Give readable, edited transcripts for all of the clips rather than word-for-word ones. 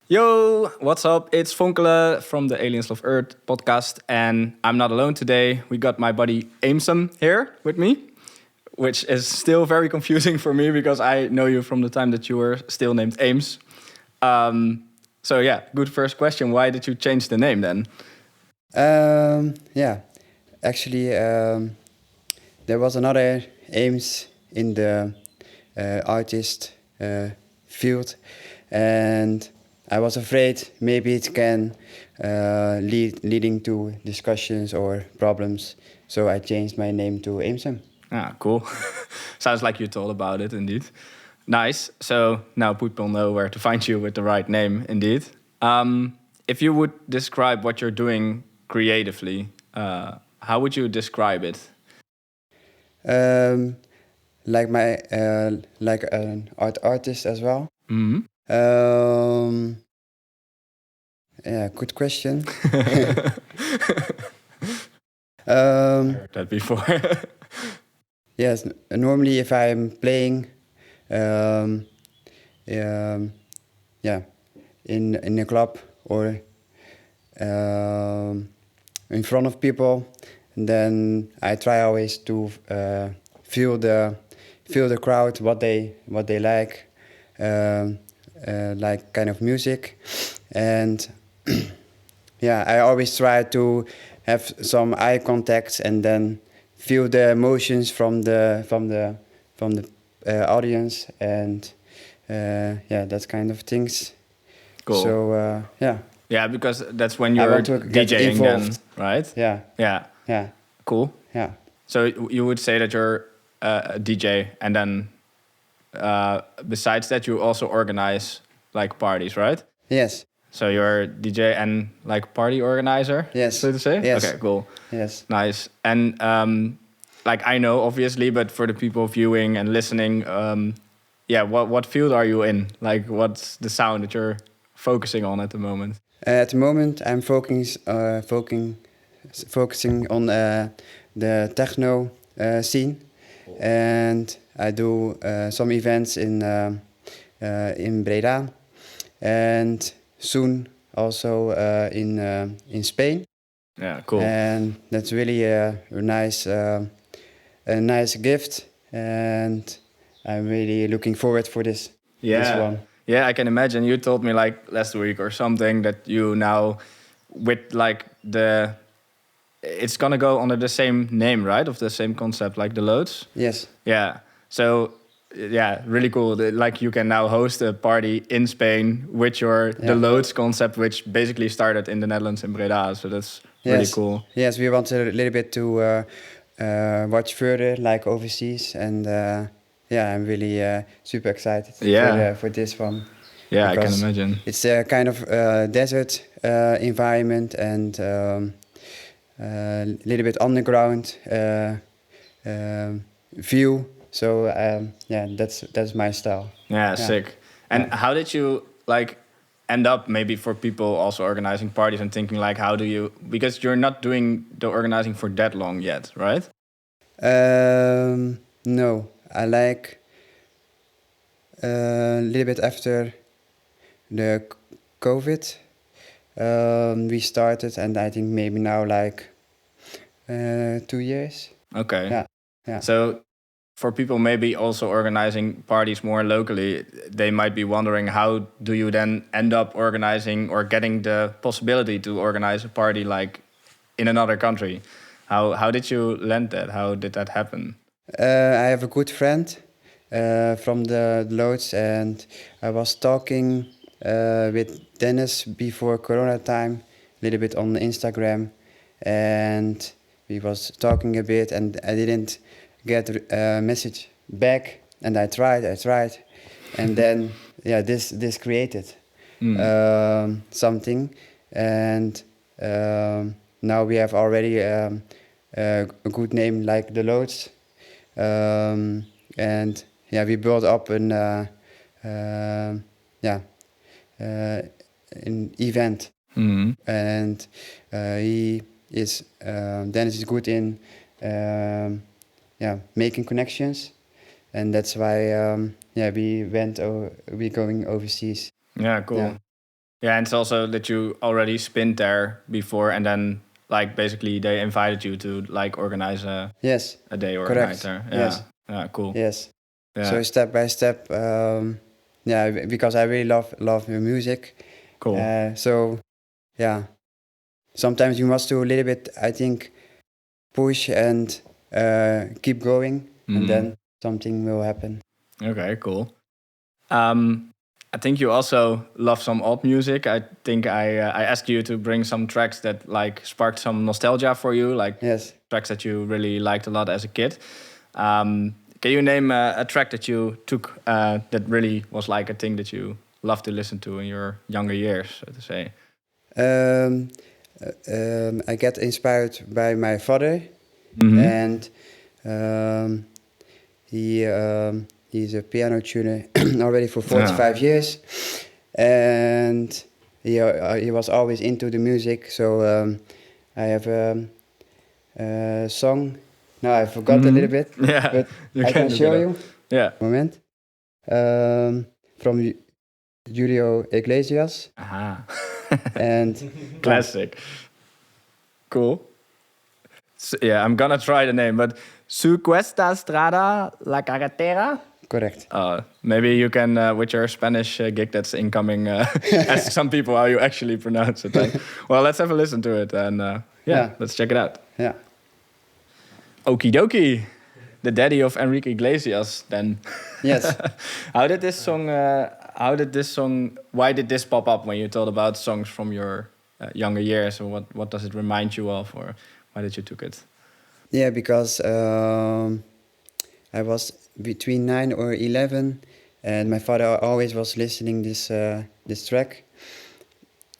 Yo, what's up? It's Vonkele from the Aliens Love Earth podcast, and I'm not alone today. We got my buddy AMESOME here with me, which is still very confusing for me because I know you from the time that you were still named Ames. So yeah, good first question. Why did you change the name then? Yeah, actually, there was another Ames in the artist field, and I was afraid maybe it can leading to discussions or problems. So I changed my name to AMESOME. Ah, cool. Sounds like you thought about it indeed. Nice. So now people know where to find you with the right name indeed. If you would describe what you're doing creatively, how would you describe it? Like my like an artist as well. Mm-hmm. Yeah, good question. I heard that before. Yes, normally if I'm playing, um, yeah, in a club or in front of people, then I try always to feel the crowd, what they like kind of music, and yeah, I always try to have some eye contact and then feel the emotions from the audience, and yeah, that kind of things. Cool. So yeah. Yeah, because that's when I you're want to get DJing then, involved. right? Yeah. Yeah. Yeah. Cool. Yeah. So you would say that you're a DJ, and then besides that, you also organize like parties, right? Yes. So you're a DJ and like party organizer, Yes. so to say? Yes. Okay, cool. Yes. Nice. And like I know obviously, but for the people viewing and listening, yeah, what field are you in? Like what's the sound that you're focusing on at the moment? At the moment, I'm focusing on the techno scene, and I do some events in Breda, and soon also in Spain. Yeah, cool. And that's really a nice gift, and I'm really looking forward for this one. Yeah, I can imagine. You told me like last week or something that you now with like it's gonna go under the same name, right? Of the same concept, like the loads. Yes. Yeah. So yeah, really cool. Like you can now host a party in Spain with the loads concept, which basically started in the Netherlands in Breda. So that's really cool. Yes, we want a little bit to watch further, like overseas, and yeah, I'm really super excited for this one. Yeah, I can imagine. It's a kind of desert environment and a little bit underground view. So yeah, that's my style. Yeah, sick. And how did you like end up maybe for people also organizing parties and thinking like how do you, because you're not doing the organizing for that long yet, right? No, I like a little bit after the COVID we started, and I think maybe now like 2 years. Okay. Yeah. So for people maybe also organizing parties more locally, they might be wondering how do you then end up organizing or getting the possibility to organize a party like in another country? How did you land that? How did that happen? I have a good friend from the Loods, and I was talking with Dennis before Corona time, a little bit on Instagram, and we was talking a bit, and I didn't get a message back, and I tried, and then yeah, this created something, and now we have already a good name like the Loods, and yeah, we built up an event, and Dennis is good in making connections, and that's why we going overseas. Yeah, cool. Yeah. Yeah, and it's also that you already spinned there before, and then like basically they invited you to like organize Yes, a day or a night correct. there. Yes, Yeah, cool. yes. Yeah, So step by step, yeah, because I really love your music. cool. So yeah, sometimes you must do a little bit, I think, push and keep going, and then something will happen. Okay, cool. I think you also love some alt music. I think I asked you to bring some tracks that like sparked some nostalgia for you, like Yes. tracks that you really liked a lot as a kid. Can you name a track that you took that really was like a thing that you loved to listen to in your younger years, so to say? Um, I get inspired by my father, and um, he's a piano tuner already for 45 years, and he was always into the music. So I have a song. Now I forgot a little bit, Yeah, but you I can can look it show up. you. Yeah. Moment. From Julio Iglesias, Aha. and Classic. Cool. Yeah, I'm gonna try the name, but Su Cuesta Strada La Carretera? correct. Maybe you can, with your Spanish gig that's incoming, ask some people how you actually pronounce it. Then. Well, let's have a listen to it, and Yeah. let's check it out. Yeah. Okie dokie. The daddy of Enrique Iglesias, then. Yes. How did this song? Why did this pop up when you thought about songs from your younger years, or what does it remind you of, or why did you took it? Yeah, because I was between 9 or 11, and my father always was listening this track,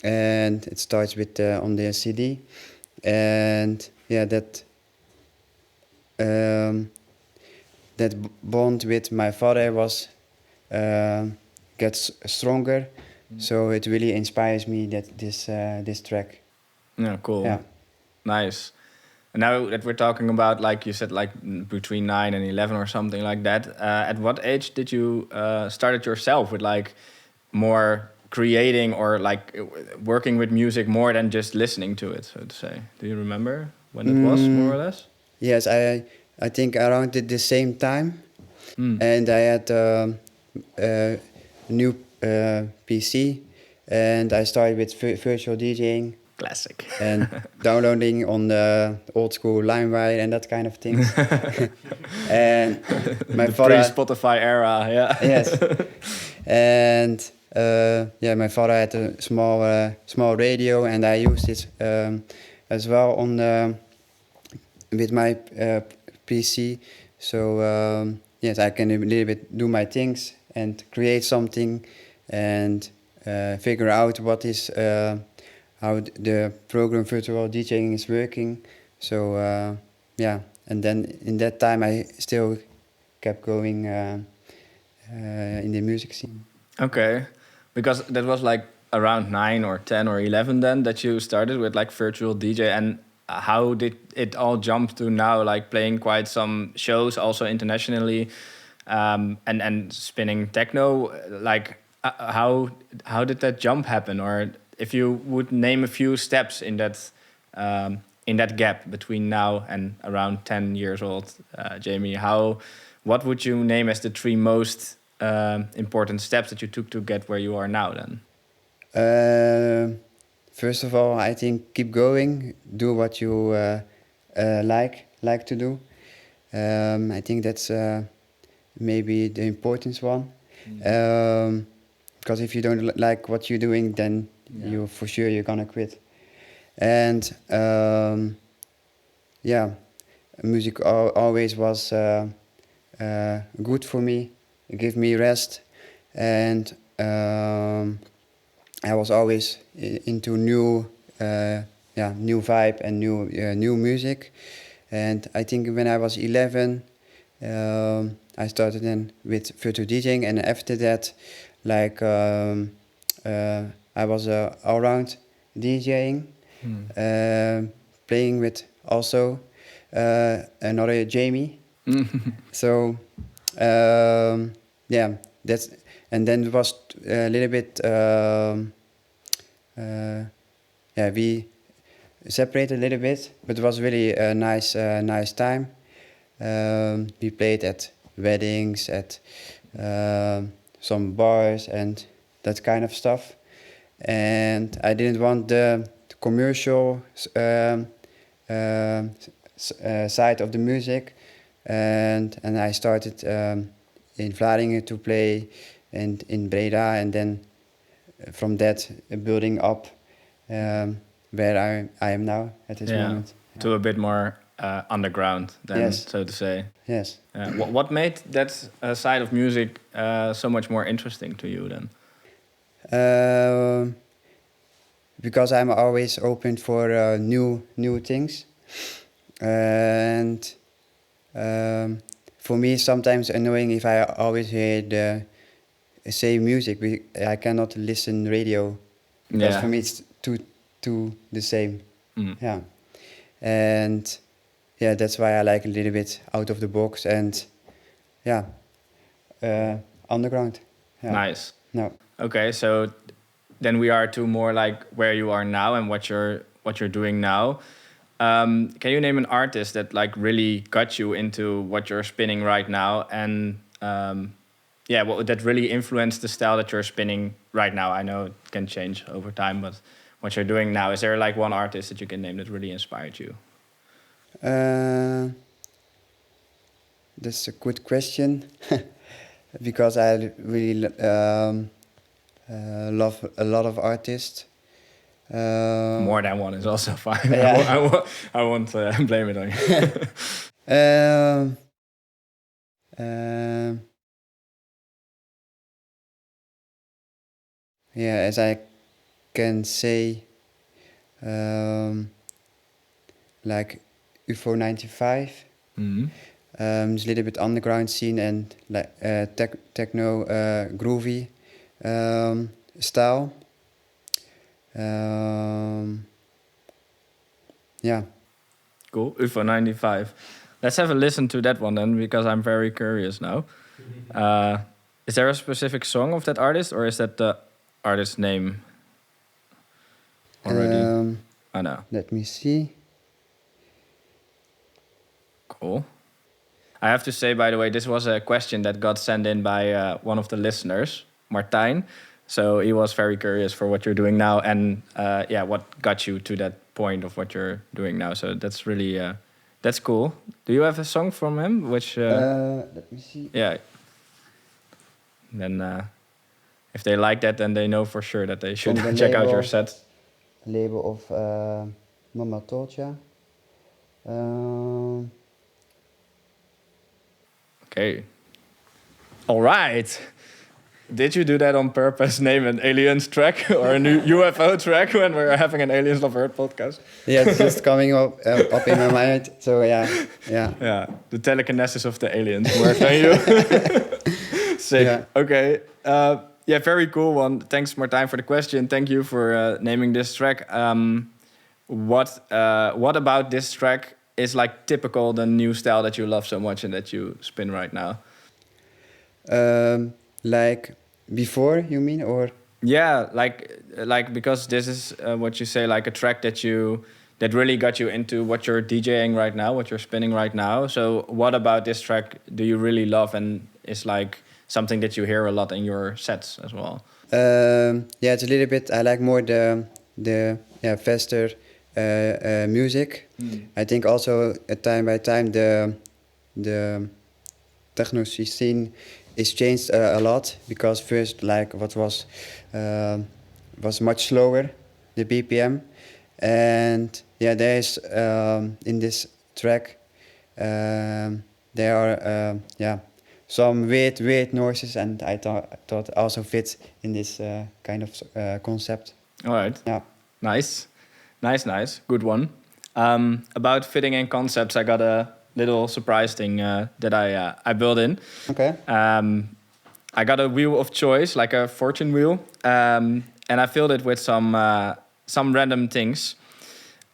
and it starts with on the CD, and yeah, um, that bond with my father was gets stronger, so it really inspires me that this track. Yeah, cool. Yeah. Nice. And now that we're talking about, like you said, like between 9 and 11 or something like that, at what age did you start it yourself with like more creating or like working with music more than just listening to it, so to say? Do you remember when it was, more or less? Yes, I think around the same time, and I had a new PC, and I started with virtual DJing Classic. and downloading on the old school LimeWire and that kind of things. And my The father, pre-Spotify era, yeah. yes, and yeah, my father had a small radio, and I used it as well on with my PC. So yes, I can a little bit do my things and create something, and figure out what is how the program virtual DJing is working. So yeah, and then in that time I still kept going in the music scene. Okay, because that was like around 9 or 10 or 11 then that you started with like virtual DJ, and how did it all jump to now like playing quite some shows also internationally, and spinning techno, like how did that jump happen, or if you would name a few steps in that gap between now and around 10 years old, Jamie, what would you name as the three most important steps that you took to get where you are now then? First of all, I think keep going, do what you like to do. I think that's maybe the important one. Because if you don't like what you're doing, then you for sure you're gonna quit. And yeah, music always was good for me. It gave me rest, and I was always into new vibe and new music. And I think when I was 11, I started then with virtual DJing, and after that, like I was all round DJing, playing with also another Jamie. So yeah, that's, and then it was a little bit yeah, we separated a little bit, but it was really a nice time. We played at weddings, at some bars and that kind of stuff. And I didn't want the commercial side of the music, and I started in Vlaardingen to play, and in Breda, and then from that building up where I am now at this moment. To a bit more underground, then, Yes. so to say. Yes. What made that side of music so much more interesting to you then? Because I'm always open for new things, and for me sometimes annoying if I always hear the same music. I cannot listen radio because for me it's too the same. Yeah, and yeah, that's why I like a little bit out of the box and underground. Yeah. Nice. No. Okay, so then we are to more like where you are now and what you're doing now. Can you name an artist that like really got you into what you're spinning right now, and what that really influenced the style that you're spinning right now? I know it can change over time, but what you're doing now, is there like one artist that you can name that really inspired you? That's a good question because I really love a lot of artists. More than one is also fine. Yeah. I won't blame it on you. Yeah, as I can say, like UFO 95. It's a little bit underground scene and like techno groovy style. Yeah. Cool. UFO 95. Let's have a listen to that one then, because I'm very curious now. Is there a specific song of that artist, or is that the artist's name already? I know. Let me see. Cool. I have to say, by the way, this was a question that got sent in by one of the listeners, Martijn. So he was very curious for what you're doing now, and what got you to that point of what you're doing now. So that's really that's cool. Do you have a song from him? Which let me see. Yeah. Then if they like that, then they know for sure that they should check out your set. Label of Mama Told Ya. Okay. All right. Did you do that on purpose? Name an aliens track or a new UFO track when we're having an Aliens Love Earth podcast? Yeah, it's just coming up in my mind. So yeah. Yeah, the telekinesis of the aliens worked on you. Sick. Yeah. Okay. Very cool one. Thanks, Martijn, for the question. Thank you for naming this track. What about this track is like typical the new style that you love so much and that you spin right now? Like before, you mean, or? Yeah, like because this is what you say, like a track that really got you into what you're DJing right now, what you're spinning right now. So what about this track do you really love and is like something that you hear a lot in your sets as well? It's a little bit. I like more the faster music. I think also time by time the techno scene is changed a lot, because first like what was much slower, the BPM, and there's in this track there are some weird noises, and I thought also fits in this kind of concept. All right. Yeah. Nice. Good one. About fitting in concepts, I got a little surprise thing that I built in. Okay. I got a wheel of choice, like a fortune wheel, and I filled it with some random things.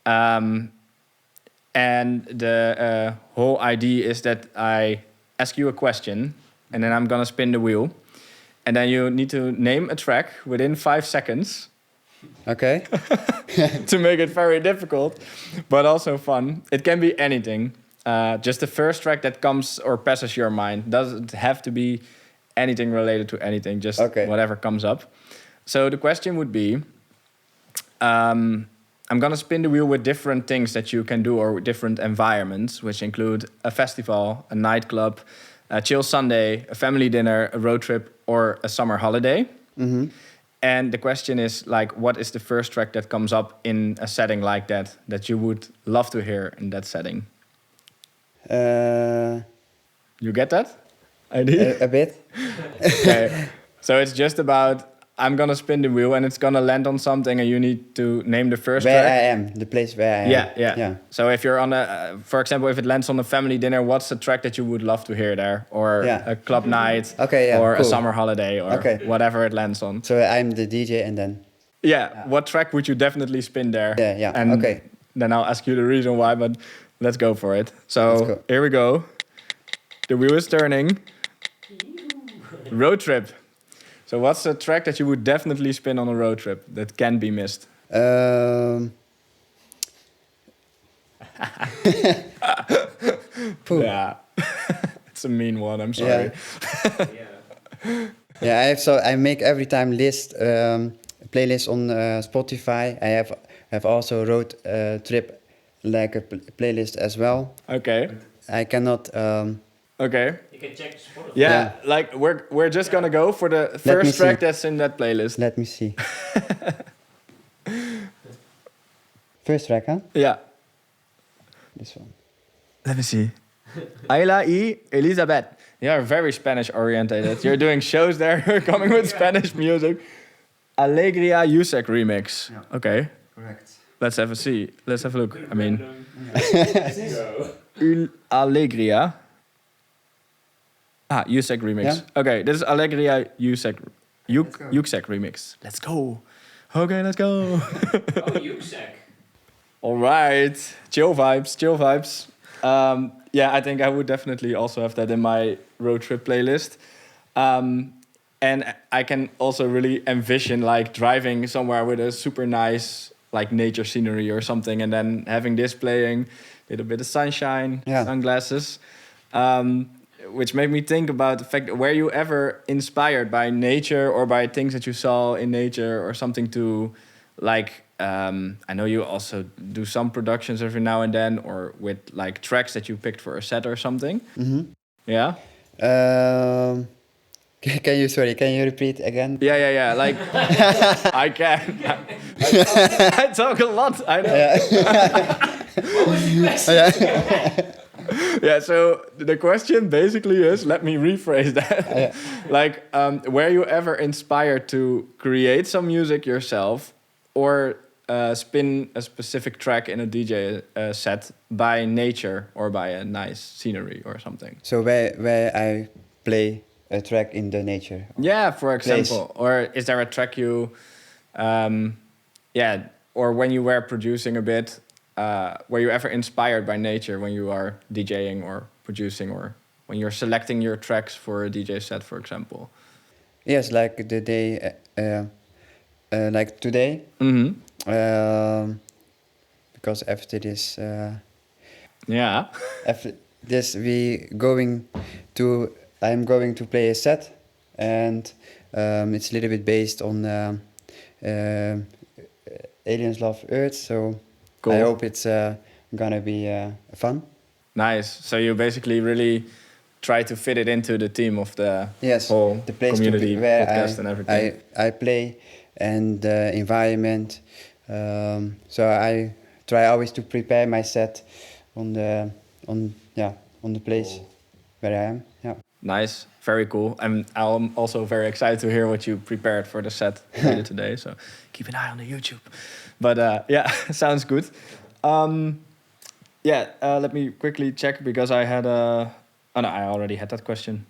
And the whole idea is that I ask you a question, and then I'm gonna spin the wheel, and then you need to name a track within 5 seconds, Okay. to make it very difficult, but also fun. It can be anything. Just the first track that comes or passes your mind. Doesn't have to be anything related to anything, just Okay. whatever comes up. So the question would be, I'm gonna spin the wheel with different things that you can do or different environments, which include a festival, a nightclub, a chill Sunday, a family dinner, a road trip, or a summer holiday. Mm-hmm. And the question is like, what is the first track that comes up in a setting like that you would love to hear in that setting? You get that idea? A bit. Okay. So it's just about, I'm gonna spin the wheel and it's gonna land on something and you need to name the first Where track. I am, the place where I am. Yeah. So if you're on a, for example, if it lands on a family dinner, what's the track that you would love to hear there? Or a club night, Okay, yeah, or a cool. summer holiday, or whatever it lands on. So I'm the DJ and then... Yeah, what track would you definitely spin there? Yeah, And okay. then I'll ask you the reason why, but let's go for it. Let's So go. here we go. The wheel is turning. Road trip. So what's a track that you would definitely spin on a road trip that can be missed? Yeah, it's a mean one. I'm sorry. Yeah, I make every time playlist on Spotify. I have also road trip like a playlist as well. Okay. I cannot. Okay. You can check Spotify. Yeah, like we're just gonna go for the me first track see. that's in that playlist. Let me see. First track, huh? Yeah. This one. Let me see. Ayla y Elizabeth. You're very Spanish orientated. You're doing shows there. You're coming with Spanish music. Alegria Yusek remix. Yeah. Okay. Correct. Let's have a see. Let's have a look. I mean, Let's go. Alegria. Yusek remix. Yeah. Okay, this is Alegria Yusek. Let's go. Yusek remix. Let's go. Okay, let's go. Oh, Yuksek. All right. Chill vibes, chill vibes. Yeah, I think I would definitely also have that in my road trip playlist. And I can also really envision like driving somewhere with a super nice like nature scenery or something, and then having this playing, little bit of sunshine, sunglasses. Which made me think about the fact, were you ever inspired by nature or by things that you saw in nature or something to like, I know you also do some productions every now and then, or with like tracks that you picked for a set or something. Mm-hmm. Yeah? Can you repeat again? Yeah. Like, I can. I talk a lot, I know. What was the question? Yeah, so the question basically is, let me rephrase that. Like, were you ever inspired to create some music yourself or spin a specific track in a DJ set by nature or by a nice scenery or something? So where I play a track in the nature. Yeah, for example. Or is there a track you, or when you were producing a bit, were you ever inspired by nature when you are DJing or producing, or when you're selecting your tracks for a DJ set, for example? Yes, like the day, like today. Mm-hmm. Because after this, Yeah. after this I'm going to play a set, and it's a little bit based on Aliens Love Earth, so Cool. I hope it's gonna be fun. Nice. So you basically really try to fit it into the theme of the Yes, whole the place community to be where podcast and everything. I play, and the environment. So I try always to prepare my set on the place where I am. Yeah. Nice. Very cool. And I'm also very excited to hear what you prepared for the set later today. So keep an eye on the YouTube. But yeah, sounds good. Let me quickly check because I had oh no, I already had that question.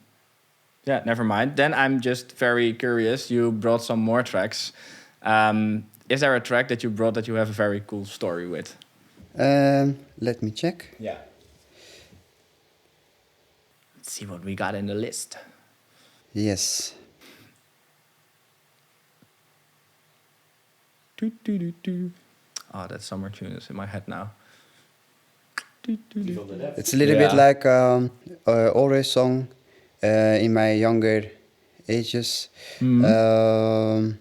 Yeah, never mind. Then I'm just very curious. You brought some more tracks. Is there a track that you brought that you have a very cool story with? Let me check. Yeah. Let's see what we got in the list. Yes. Do, do, do, do. Oh, that summer tune is in my head now. Do, do, do. It's a little bit Yeah. like always song in my younger ages. Mhm.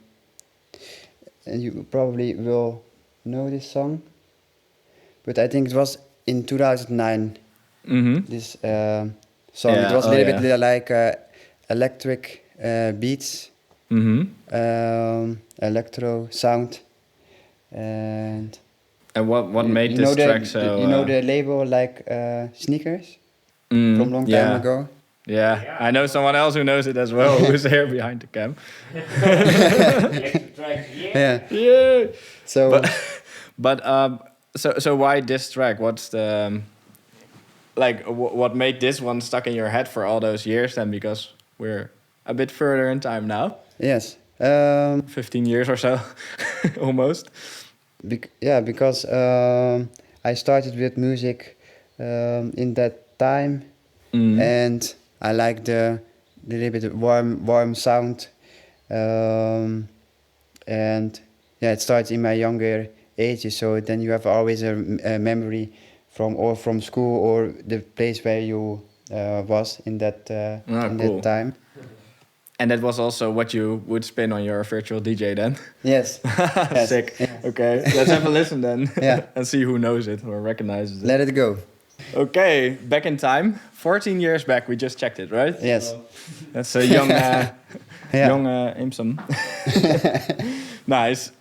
And you probably will know this song, but I think it was in 2009. Mhm. This song. It Yeah, was a oh little yeah. bit like electric beats, Mhm. electro sound, and And what made you this know track so? you know the label like sneakers from long time yeah. ago. Yeah, I know someone else who knows it as well, who's here behind the cam. Electric tracks, yeah. Yeah. Yeah. So But so why this track? What's the like? What made this one stuck in your head for all those years? Then because we're a bit further in time now, yes. 15 years or so, almost. Because I started with music in that time, and I like the little bit warm sound, and yeah, it starts in my younger ages. So then you have always a memory from school or the place where you was in that Cool. that time. And that was also what you would spin on your virtual DJ then. Yes. Yes. Sick. Yeah. Okay, let's have a listen then. Yeah. And see who knows it or recognizes it. Let it go. Okay, back in time, 14 years back. We just checked it, right? Yes. That's a young, Yeah. young AMESOME. Nice.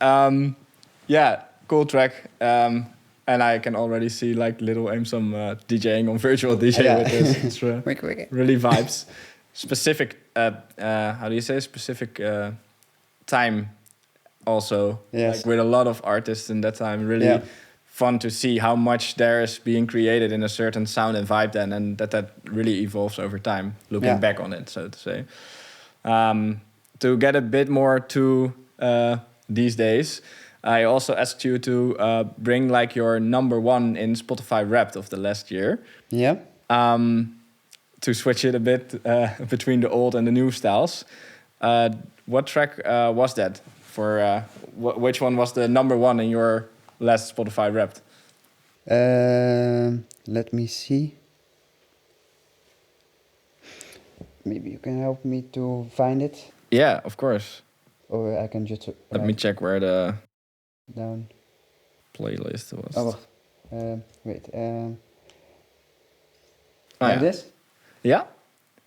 Yeah, cool track. And I can already see like little AMESOME DJing on virtual DJ Yeah. with this. It's Quick. really vibes. Specific, how do you say? Specific time also. Yes. Like with a lot of artists in that time. Really Yeah. fun to see how much there is being created in a certain sound and vibe then, and that really evolves over time, looking Yeah. back on it, so to say. To get a bit more to these days, I also asked you to bring like your number one in Spotify Wrapped of the last year. Yeah. To switch it a bit between the old and the new styles. What track was that? For which one was the number one in your last Spotify Wrapped? Let me see. Maybe you can help me to find it, Yeah, of course. or I can just Let me check where the down. playlist was. Oh, wait. Oh, Like yeah. this? Yeah?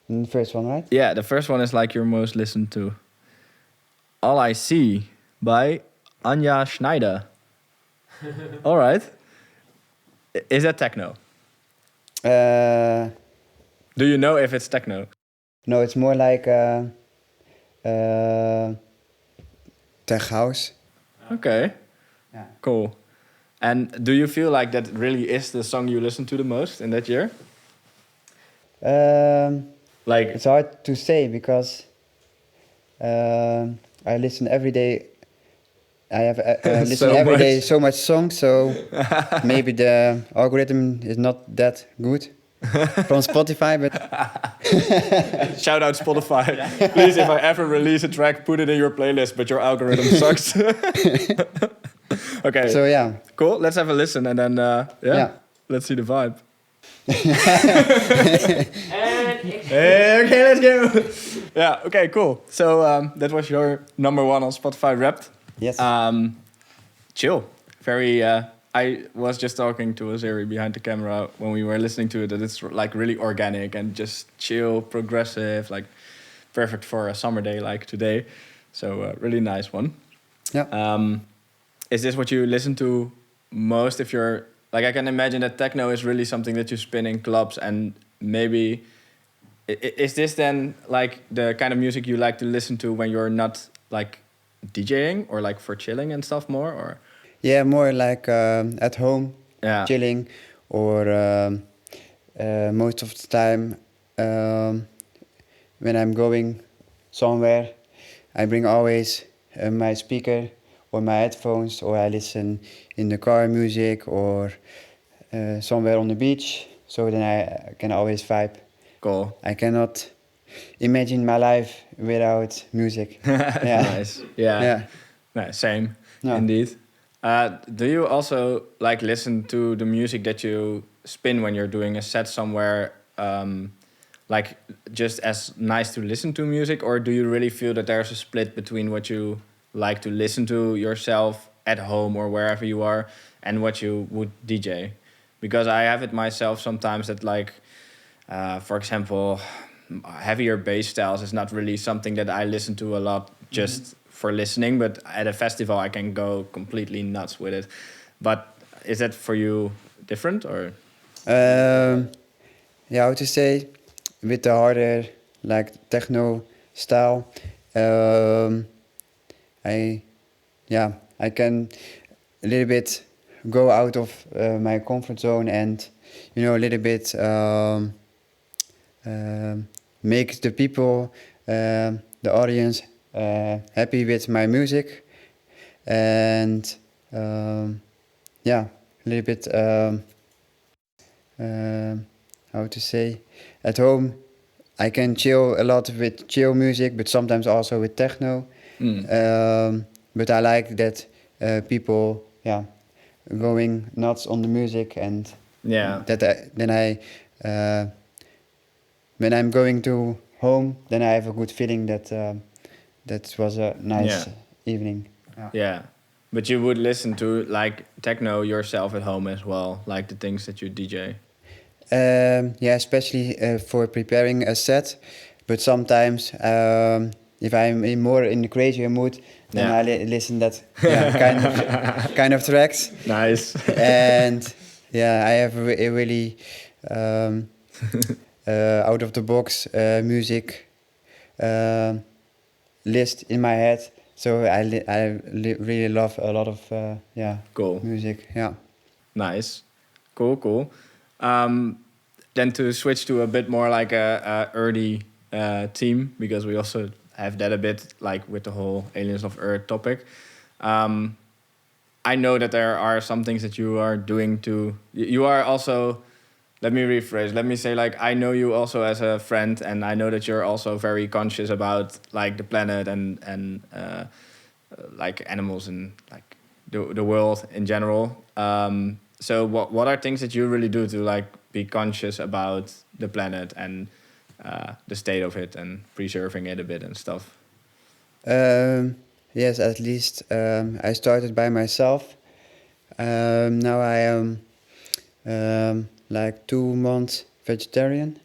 The first one, right? Yeah, the first one is like your most listened to. All I See by Anja Schneider. All right. Is that techno? Do you know if it's techno? No, it's more like tech house. Okay. Yeah. Cool. And do you feel like that really is the song you listen to the most in that year? Like, It's hard to say because I listen every day. I have listen So every day much. so much songs, so maybe the algorithm is not that good from Spotify, but shout out Spotify. Please, if I ever release a track, put it in your playlist, but your algorithm sucks. Okay, so yeah. cool. Let's have a listen and then, Yeah. let's see the vibe. And Hey, okay, let's go. Yeah, okay, cool. So that was your number one on Spotify Wrapped. Yes. Chill. Very, I was just talking to Azeri behind the camera when we were listening to it, that it's like really organic and just chill, progressive, like perfect for a summer day like today. So really nice one. Yeah. Is this what you listen to most if you're, like I can imagine that techno is really something that you spin in clubs, and maybe, is this then like the kind of music you like to listen to when you're not like DJing or like for chilling and stuff more, or? Yeah, more like at home, Yeah. chilling, or most of the time when I'm going somewhere, I bring always my speaker or my headphones, or I listen in the car music, or somewhere on the beach. So then I can always vibe. Cool. I cannot imagine my life without music. Yeah. Nice. Yeah. Yeah. No, same. Yeah. Indeed. Do you also like listen to the music that you spin when you're doing a set somewhere, like just as nice to listen to music, or do you really feel that there's a split between what you like to listen to yourself at home or wherever you are and what you would DJ? Because I have it myself sometimes that like, for example, heavier bass styles is not really something that I listen to a lot just for listening, but at a festival I can go completely nuts with it. But is that for you different or? Yeah, how to say, with the harder like techno style, um, I yeah I can a little bit go out of my comfort zone and a little bit make the people, the audience, happy with my music, and yeah, a little bit how to say, at home I can chill a lot with chill music, but sometimes also with techno. But I like that people, going nuts on the music, and Yeah. then I when I'm going to home, then I have a good feeling that that was a nice evening. Yeah. But you would listen to like techno yourself at home as well, like the things that you DJ. Yeah, especially for preparing a set. But sometimes, if I'm more in the crazier mood, then Yeah. I listen that kind of tracks. Nice. And yeah, I have a really out of the box music list in my head. So really love a lot of Cool. music. Yeah. Nice. Cool. Then to switch to a bit more like a early team, because we also have that a bit like with the whole Aliens of Earth topic. I know that there are some things that you are doing to... You are also... Let me rephrase. Let me say, like, I know you also as a friend, and I know that you're also very conscious about, like, the planet and like, animals and, like, the world in general. So what are things that you really do to, like, be conscious about the planet and the state of it and preserving it a bit and stuff? Yes, at least I started by myself. Now I am like 2 months vegetarian.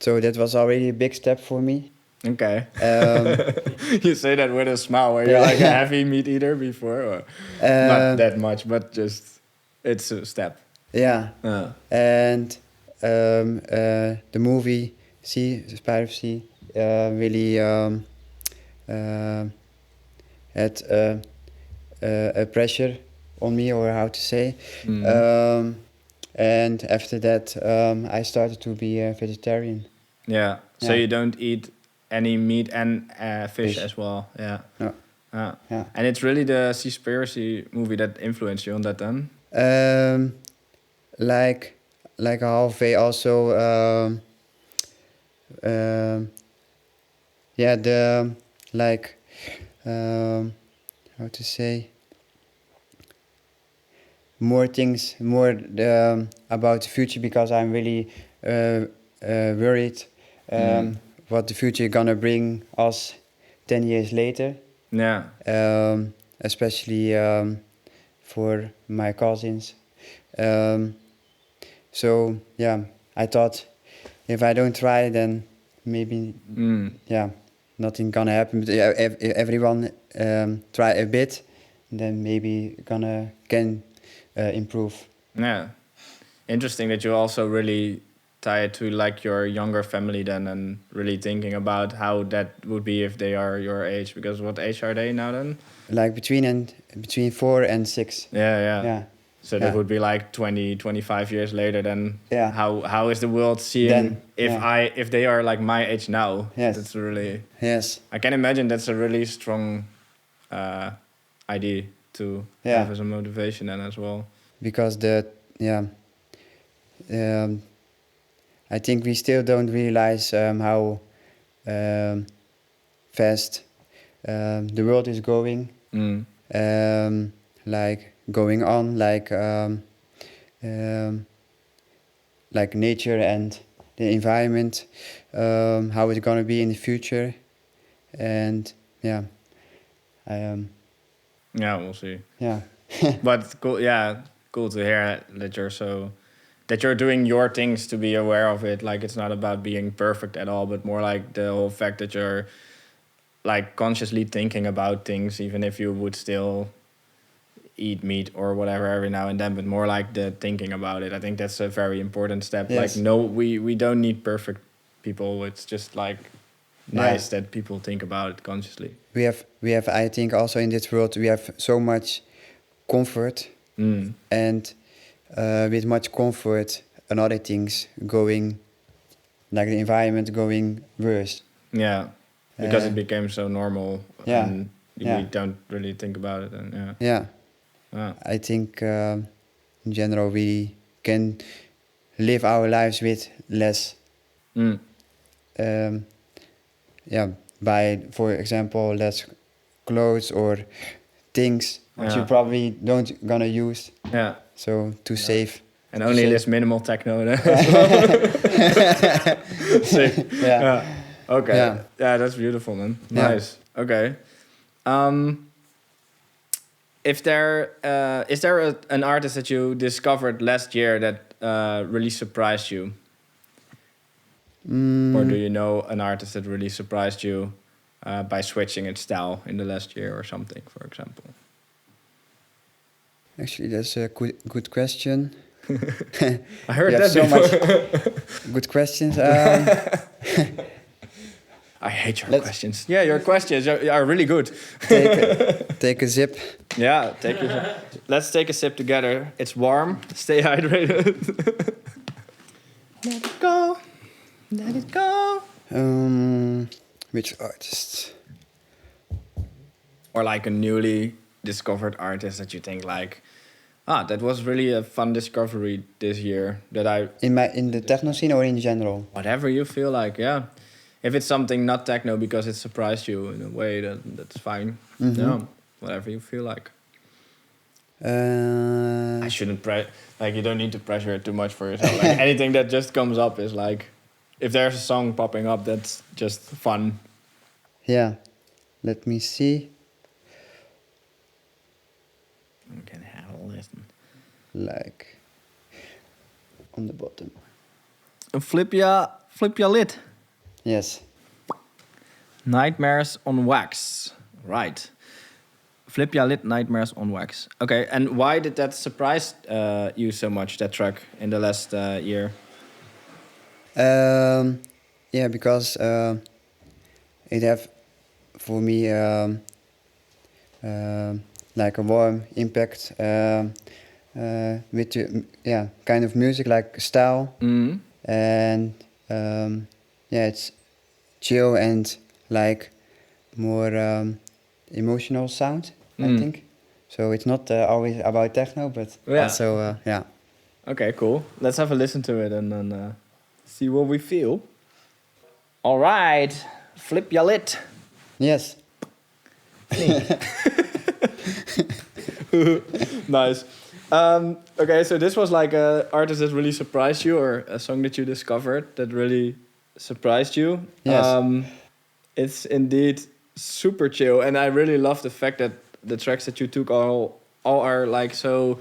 So that was already a big step for me. Okay. You say that with a smile. Were you Yeah. like a heavy meat eater before? Or not that much, but just it's a step. Yeah. And the movie Spy of Sea really had a pressure on me, or how to say. And after that, I started to be a vegetarian. Yeah. So Yeah. you don't eat any meat and fish Fish. as well. Yeah. No. Yeah. And it's really the Seaspiracy movie that influenced you on that then? Like a halfway also. Yeah, the like how to say, more things, more about the future, because I'm really worried what the future gonna bring us 10 years later. Yeah. Especially for my cousins. So yeah, I thought if I don't try, then maybe nothing gonna happen. But yeah, if everyone try a bit, then maybe can improve. Yeah. Interesting that you also really tie it to like your younger family then, and really thinking about how that would be if they are your age, because what age are they now then? Like between 4 and 6. Yeah. Yeah. So that Yeah. would be like 20, 25 years later then. Yeah. How is the world seeing Then, if yeah. if they are like my age now? Yes. That's really... Yes. I can imagine that's a really strong idea to Yeah. have as a motivation then as well. Because I think we still don't realize how fast the world is going. like going on, like nature and the environment, how it's gonna be in the future, and yeah, Yeah, we'll see. yeah, But cool, yeah, cool to hear that you're doing your things to be aware of it. Like it's not about being perfect at all, but more like the whole fact that you're like consciously thinking about things, even if you would still eat meat or whatever every now and then, but more like the thinking about it. I think that's a very important step. Yes. Like no, we don't need perfect people. It's just like nice that people think about it consciously. we have I think also in this world we have so much comfort, and with much comfort another things going, like the environment going worse. Yeah, because Uh, it became so normal. yeah, And yeah. we don't really think about it. And yeah. Yeah, Yeah. I think in general we can live our lives with less. Mm. Yeah, by for example less clothes or things which you Yeah. probably don't gonna use. Yeah. So to save. And to only save- this minimal techno. Sick. Yeah. Okay. Yeah. Yeah, that's beautiful, man. Yeah. Nice. Okay. If there is there an artist that you discovered last year that really surprised you, or do you know an artist that really surprised you by switching its style in the last year or something, for example? Actually, that's a good question. I heard You have that so before. much good questions. I hate your Let's- questions. Yeah, your questions are really good. Take a zip. Yeah, let's take a sip together. It's warm. Stay hydrated. Let it go. Let it go. Which artist? Or like a newly discovered artist that you think like, that was really a fun discovery this year that I... In the techno scene or in general? Whatever you feel like, yeah. If it's something not techno because it surprised you in a way, that's fine. Yeah, whatever you feel like. I shouldn't like you don't need to pressure it too much for yourself. Like anything that just comes up is like, if there's a song popping up that's just fun. Yeah. Let me see. You can have a listen. Like on the bottom. Flip ya lid. Yes. Nightmares on Wax. Right. Flip ya lid, Nightmares on Wax. Okay, and why did that surprise you so much, that track, in the last year? Yeah, because it have for me like a warm impact with kind of music, like style, and it's chill and like more emotional sound, I think. So it's not always about techno, but also yeah. Okay, cool. Let's have a listen to it and then see what we feel. All right, flip ya lid. Yes. Nice. Okay, so this was like a artist that really surprised you, or a song that you discovered that really surprised you. Yes. It's indeed super chill, and I really love the fact that the tracks that you took all are like so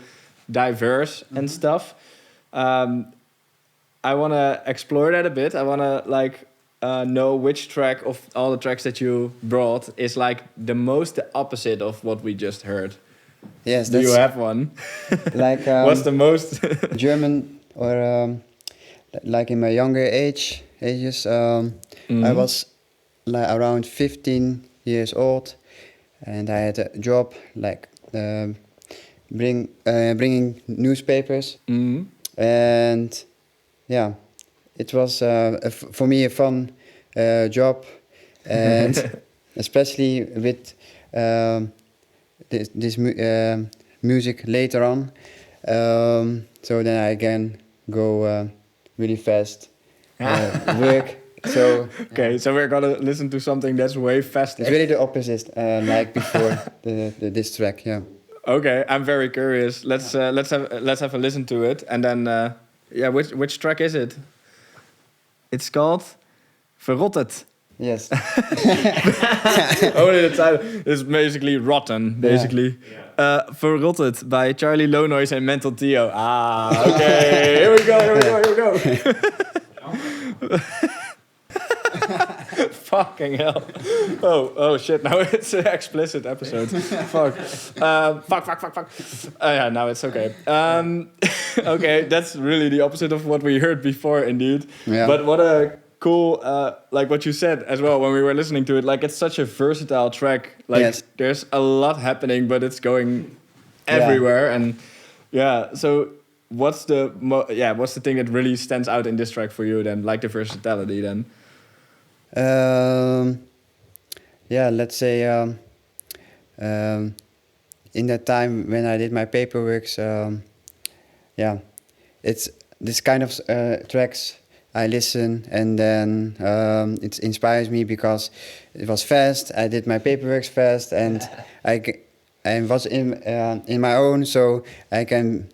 diverse and stuff. I want to explore that a bit. I want to like know which track of all the tracks that you brought is like the most the opposite of what we just heard. Yes. Do you have one? Like What's the most? German, or like in my younger ages, I was like around 15 years old, and I had a job like bringing newspapers, and yeah, it was for me a fun job, and especially with this music later on. So then I can go really fast work So Okay, so we're gonna listen to something that's way faster. it's really the opposite, like before this track. Yeah. Okay, I'm very curious. Let's have a listen to it, and then yeah, which track is it? It's called Verrottet. Yes. Only the title is basically rotten, basically. Verrottet by Charlie Low Noise and Mental Theo. Ah, okay. Here we go. Fucking hell. Oh shit, now it's an explicit episode. Fuck. Fuck. Yeah, now it's okay. Okay, that's really the opposite of what we heard before, indeed. Yeah. But what a cool, like what you said as well when we were listening to it, like it's such a versatile track. Like Yes. there's a lot happening, but it's going everywhere. And yeah, so what's the thing that really stands out in this track for you then, like the versatility then? Let's say in that time when I did my paperwork, it's this kind of tracks I listen, and then it inspires me because it was fast. I did my paperwork fast, and I was in my own, so I can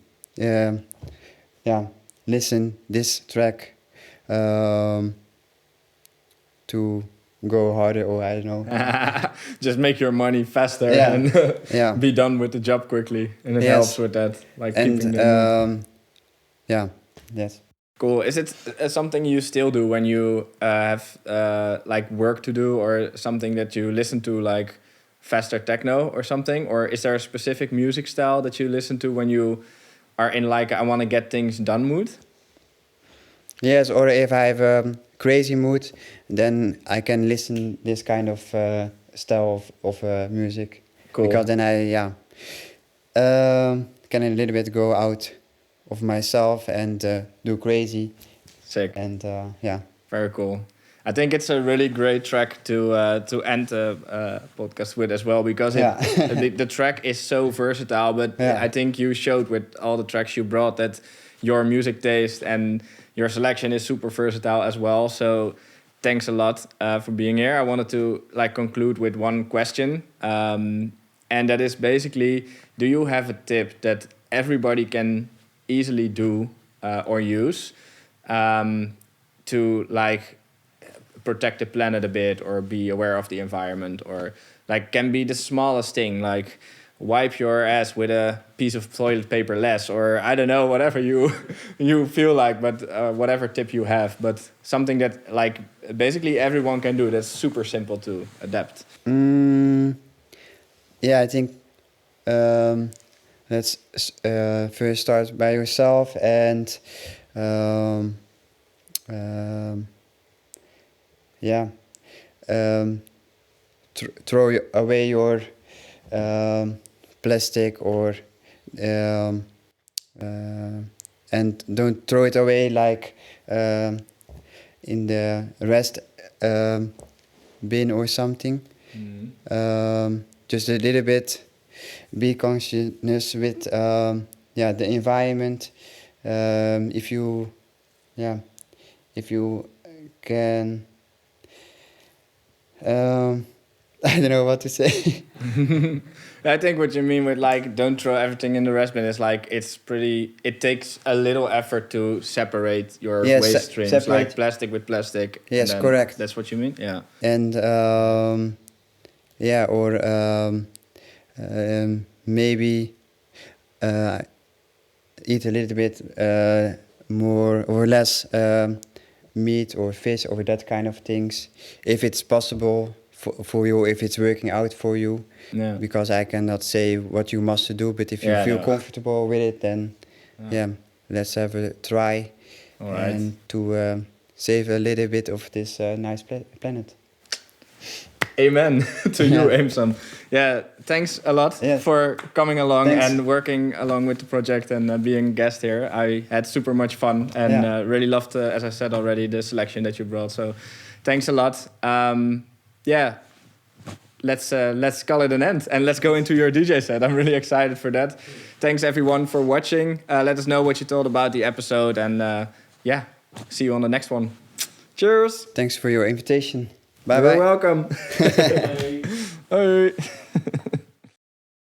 listen this track to go harder, or I don't know. Just make your money faster and be done with the job quickly, and it helps with that. Like keeping the yes. Cool. Is it something you still do when you have like work to do, or something that you listen to, like faster techno or something? Or is there a specific music style that you listen to when you are in like I want to get things done mood? Yes, or if I have a crazy mood, then I can listen this kind of style of music. Cool. Because then I can a little bit go out of myself and do crazy. Sick. And Very cool. I think it's a really great track to end the podcast with as well, because the track is so versatile. But I think you showed with all the tracks you brought that your music taste and your selection is super versatile as well. So thanks a lot for being here. I wanted to like conclude with one question, and that is basically, do you have a tip that everybody can easily do or use to like protect the planet a bit, or be aware of the environment, or like can be the smallest thing, like wipe your ass with a piece of toilet paper less, or I don't know, whatever you feel like, but whatever tip you have, but something that like basically everyone can do that's super simple to adapt. I think let's first start by yourself and throw away your plastic, or and don't throw it away like in the rest bin or something. Just a little bit be conscious with the environment. If you can I don't know what to say. I think what you mean with like don't throw everything in the rest bin is like it takes a little effort to separate your waste streams, like plastic with plastic. Yes, correct. That's what you mean? Yeah. And maybe eat a little bit more or less meat or fish or that kind of things, if it's possible for you, if it's working out for you. Yeah. Because I cannot say what you must do, but if you feel comfortable with it, then let's have a try. All right. And to save a little bit of this nice planet. Amen to you, AMESOME. Yeah, thanks a lot for coming along and working along with the project and being a guest here. I had super much fun and really loved, as I said already, the selection that you brought. So thanks a lot. Let's call it an end and let's go into your DJ set. I'm really excited for that. Thanks everyone for watching. Let us know what you thought about the episode, and see you on the next one. Cheers. Thanks for your invitation. Bye You're bye. welcome. Bye. Hoi.